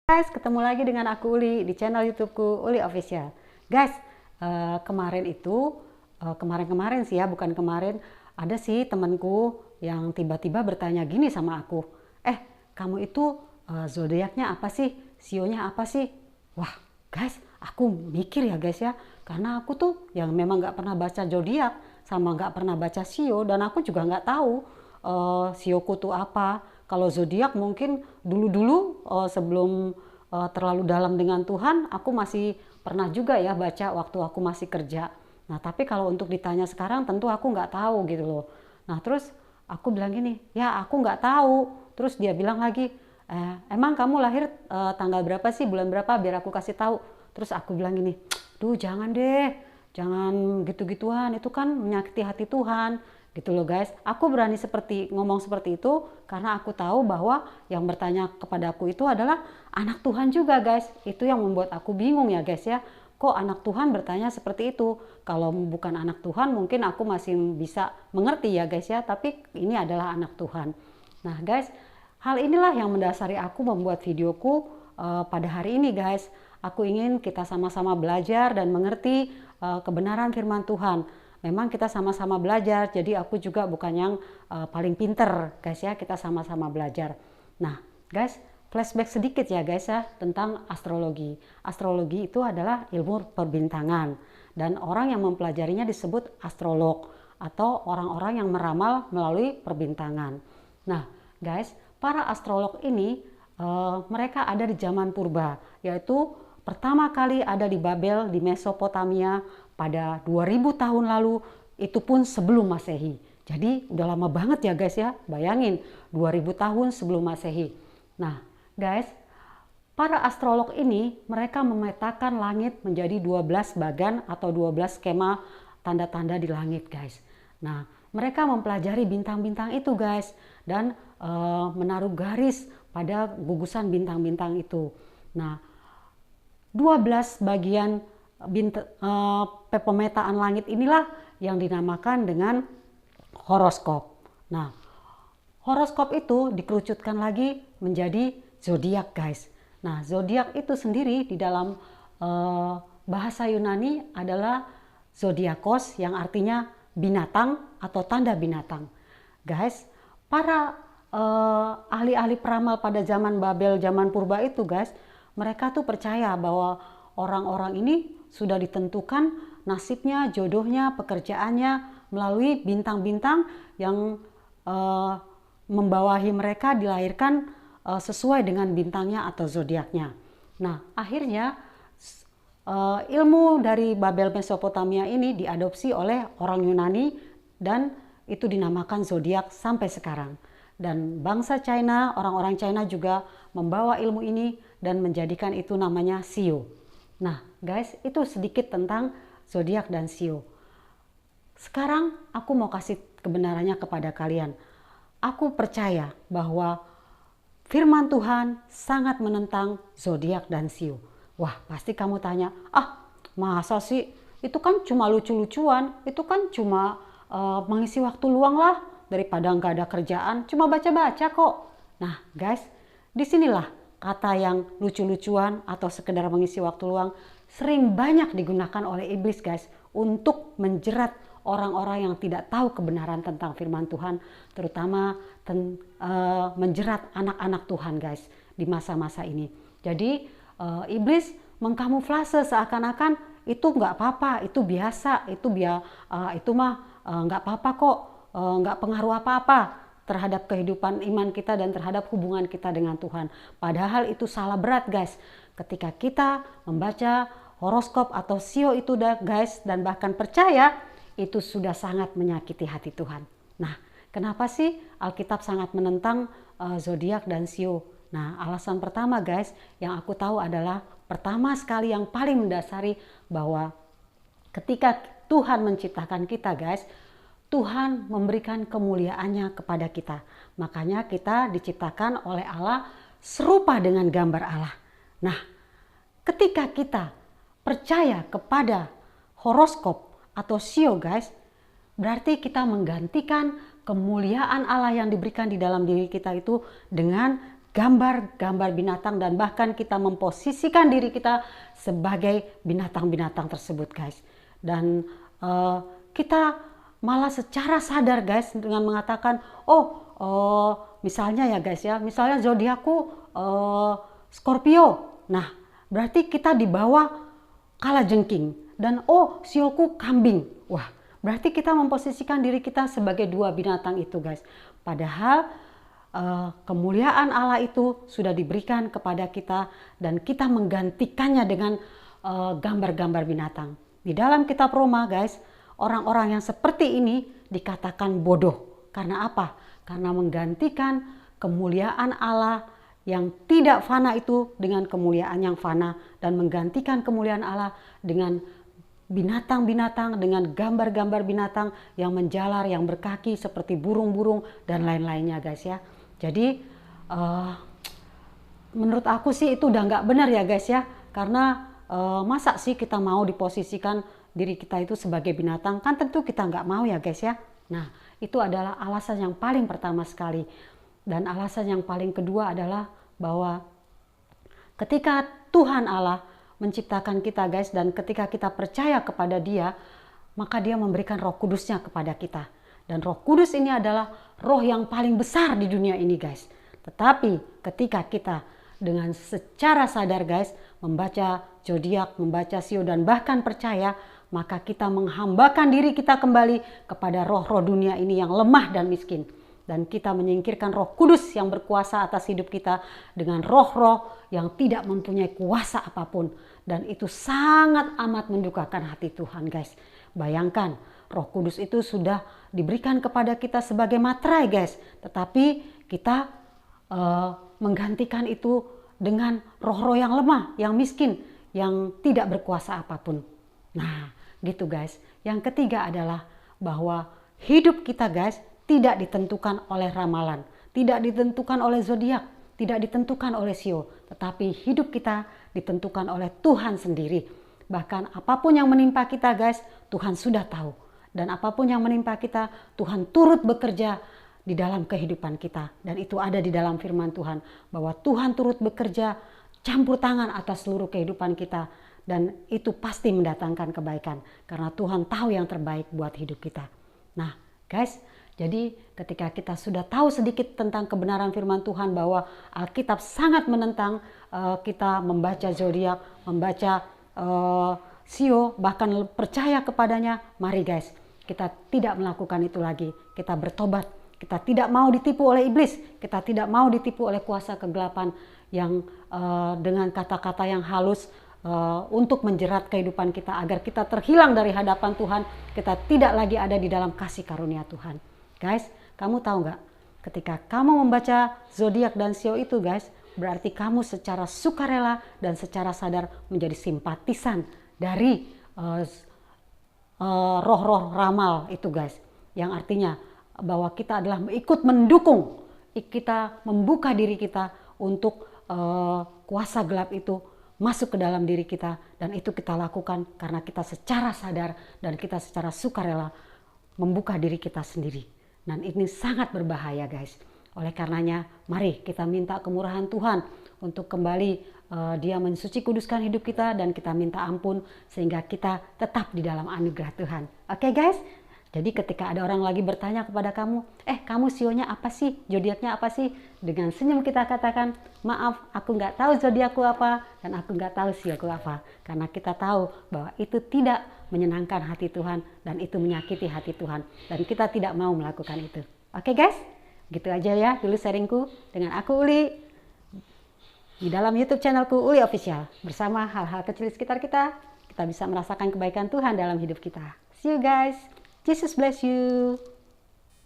Guys, ketemu lagi dengan aku Uli di channel YouTubeku Uli Official. Guys, kemarin sih ya, bukan kemarin, ada sih temanku yang tiba-tiba bertanya gini sama aku. Kamu itu zodiaknya apa sih? Sionya apa sih? Wah, guys, aku mikir ya guys ya, karena aku tuh yang memang nggak pernah baca zodiak sama nggak pernah baca sio, dan aku juga nggak tahu sioku tuh apa. Kalau zodiak mungkin dulu-dulu sebelum terlalu dalam dengan Tuhan, aku masih pernah juga ya baca waktu aku masih kerja. Nah, tapi kalau untuk ditanya sekarang tentu aku nggak tahu gitu loh. Nah, terus aku bilang gini, ya aku nggak tahu. Terus dia bilang lagi, emang kamu lahir tanggal berapa sih, bulan berapa, biar aku kasih tahu. Terus aku bilang gini, duh jangan deh, jangan gitu-gituan, itu kan menyakiti hati Tuhan gitu loh guys. Aku berani ngomong seperti itu karena aku tahu bahwa yang bertanya kepada aku itu adalah anak Tuhan juga guys. Itu yang membuat aku bingung ya guys ya, kok anak Tuhan bertanya seperti itu. Kalau bukan anak Tuhan mungkin aku masih bisa mengerti ya guys ya, tapi ini adalah anak Tuhan. Nah guys, hal inilah yang mendasari aku membuat videoku pada hari ini guys. Aku ingin kita sama-sama belajar dan mengerti kebenaran firman Tuhan. Memang kita sama-sama belajar, jadi aku juga bukan yang paling pinter guys ya, kita sama-sama belajar. Nah guys, flashback sedikit ya guys ya tentang astrologi. Astrologi itu adalah ilmu perbintangan, dan orang yang mempelajarinya disebut astrolog atau orang-orang yang meramal melalui perbintangan. Nah guys, para astrolog ini mereka ada di zaman purba, yaitu pertama kali ada di Babel di Mesopotamia pada 2000 tahun lalu, itu pun sebelum Masehi. Jadi udah lama banget ya guys ya, bayangin 2000 tahun sebelum Masehi. Nah guys, para astrolog ini mereka memetakan langit menjadi 12 bagan atau 12 skema tanda-tanda di langit guys. Nah mereka mempelajari bintang-bintang itu guys, dan menaruh garis pada gugusan bintang-bintang itu. Nah 12 bagian pemetaan langit inilah yang dinamakan dengan horoskop. Nah, horoskop itu dikerucutkan lagi menjadi zodiak guys. Nah, zodiak itu sendiri di dalam bahasa Yunani adalah zodiakos, yang artinya binatang atau tanda binatang. Guys, para ahli-ahli peramal pada zaman Babel, zaman purba itu guys, mereka tuh percaya bahwa orang-orang ini sudah ditentukan nasibnya, jodohnya, pekerjaannya melalui bintang-bintang yang membawahi mereka dilahirkan sesuai dengan bintangnya atau zodiaknya. Nah, akhirnya ilmu dari Babel Mesopotamia ini diadopsi oleh orang Yunani, dan itu dinamakan zodiak sampai sekarang. Dan bangsa China, orang-orang China juga membawa ilmu ini dan menjadikan itu namanya sio. Nah guys, itu sedikit tentang zodiak dan sio. Sekarang aku mau kasih kebenarannya kepada kalian. Aku percaya bahwa firman Tuhan sangat menentang zodiak dan sio. Wah, pasti kamu tanya, masa sih? Itu kan cuma lucu-lucuan, itu kan cuma mengisi waktu luang lah, daripada nggak ada kerjaan, cuma baca-baca kok. Nah guys, disinilah kata yang lucu-lucuan atau sekedar mengisi waktu luang sering banyak digunakan oleh iblis guys, untuk menjerat orang-orang yang tidak tahu kebenaran tentang firman Tuhan, terutama menjerat anak-anak Tuhan guys di masa-masa ini. Jadi iblis mengkamuflase seakan-akan itu nggak apa-apa, itu biasa, itu mah nggak apa-apa kok, nggak pengaruh apa-apa terhadap kehidupan iman kita dan terhadap hubungan kita dengan Tuhan. Padahal itu salah berat guys. Ketika kita membaca horoskop atau sio itu guys, dan bahkan percaya, itu sudah sangat menyakiti hati Tuhan. Nah, kenapa sih Alkitab sangat menentang zodiak dan sio? Nah, alasan pertama guys yang aku tahu adalah, pertama sekali yang paling mendasari, bahwa ketika Tuhan menciptakan kita guys, Tuhan memberikan kemuliaannya kepada kita. Makanya kita diciptakan oleh Allah serupa dengan gambar Allah. Nah, ketika kita percaya kepada horoskop atau sio guys, berarti kita menggantikan kemuliaan Allah yang diberikan di dalam diri kita itu dengan gambar-gambar binatang dan bahkan kita memposisikan diri kita sebagai binatang-binatang tersebut guys. Dan kita malah secara sadar guys dengan mengatakan misalnya ya guys ya, misalnya zodiakku Scorpio. Nah, berarti kita di bawah kalajengking dan sioku kambing. Wah, berarti kita memposisikan diri kita sebagai dua binatang itu guys. Padahal kemuliaan Allah itu sudah diberikan kepada kita dan kita menggantikannya dengan gambar-gambar binatang. Di dalam kitab Roma guys, orang-orang yang seperti ini dikatakan bodoh. Karena apa? Karena menggantikan kemuliaan Allah yang tidak fana itu dengan kemuliaan yang fana, dan menggantikan kemuliaan Allah dengan binatang-binatang, dengan gambar-gambar binatang yang menjalar, yang berkaki seperti burung-burung dan lain-lainnya guys ya. Jadi menurut aku sih itu udah nggak benar ya guys ya. Karena masa sih kita mau diposisikan diri kita itu sebagai binatang? Kan tentu kita nggak mau ya guys ya. Nah, itu adalah alasan yang paling pertama sekali. Dan alasan yang paling kedua adalah bahwa ketika Tuhan Allah menciptakan kita guys, dan ketika kita percaya kepada Dia, maka Dia memberikan Roh Kudusnya kepada kita. Dan Roh Kudus ini adalah roh yang paling besar di dunia ini guys. Tetapi ketika kita dengan secara sadar guys membaca zodiak, membaca sio dan bahkan percaya, maka kita menghambakan diri kita kembali kepada roh-roh dunia ini yang lemah dan miskin. Dan kita menyingkirkan Roh Kudus yang berkuasa atas hidup kita dengan roh-roh yang tidak mempunyai kuasa apapun. Dan itu sangat amat mendukakan hati Tuhan guys. Bayangkan, Roh Kudus itu sudah diberikan kepada kita sebagai materai guys. Tetapi kita menggantikan itu dengan roh-roh yang lemah, yang miskin, yang tidak berkuasa apapun. Nah, gitu guys. Yang ketiga adalah bahwa hidup kita guys tidak ditentukan oleh ramalan, tidak ditentukan oleh zodiak, tidak ditentukan oleh sio, tetapi hidup kita ditentukan oleh Tuhan sendiri. Bahkan apapun yang menimpa kita guys, Tuhan sudah tahu. Dan apapun yang menimpa kita, Tuhan turut bekerja di dalam kehidupan kita. Dan itu ada di dalam firman Tuhan, bahwa Tuhan turut bekerja campur tangan atas seluruh kehidupan kita. Dan itu pasti mendatangkan kebaikan, karena Tuhan tahu yang terbaik buat hidup kita. Nah guys, jadi ketika kita sudah tahu sedikit tentang kebenaran firman Tuhan, bahwa Alkitab sangat menentang kita membaca zodiak, membaca sio, bahkan percaya kepadanya, mari guys, kita tidak melakukan itu lagi. Kita bertobat, kita tidak mau ditipu oleh iblis, kita tidak mau ditipu oleh kuasa kegelapan yang dengan kata-kata yang halus untuk menjerat kehidupan kita agar kita terhilang dari hadapan Tuhan, kita tidak lagi ada di dalam kasih karunia Tuhan. Guys, kamu tahu nggak? Ketika kamu membaca zodiak dan sio itu guys, berarti kamu secara sukarela dan secara sadar menjadi simpatisan dari roh-roh ramal itu guys. Yang artinya bahwa kita adalah ikut mendukung, kita membuka diri kita untuk kuasa gelap itu masuk ke dalam diri kita. Dan itu kita lakukan karena kita secara sadar dan kita secara sukarela membuka diri kita sendiri. Dan ini sangat berbahaya guys. Oleh karenanya mari kita minta kemurahan Tuhan untuk kembali Dia mensuci kuduskan hidup kita, dan kita minta ampun sehingga kita tetap di dalam anugerah Tuhan. Oke guys? Jadi ketika ada orang lagi bertanya kepada kamu, kamu sionya apa sih? Zodiaknya apa sih? Dengan senyum kita katakan, maaf aku nggak tahu zodiakku apa dan aku nggak tahu sioku apa. Karena kita tahu bahwa itu tidak menyenangkan hati Tuhan dan itu menyakiti hati Tuhan. Dan kita tidak mau melakukan itu. Oke guys? Gitu aja ya dulu sharingku dengan aku Uli. Di dalam YouTube channelku Uli Official. Bersama hal-hal kecil di sekitar kita, kita bisa merasakan kebaikan Tuhan dalam hidup kita. See you guys. Jesus bless you.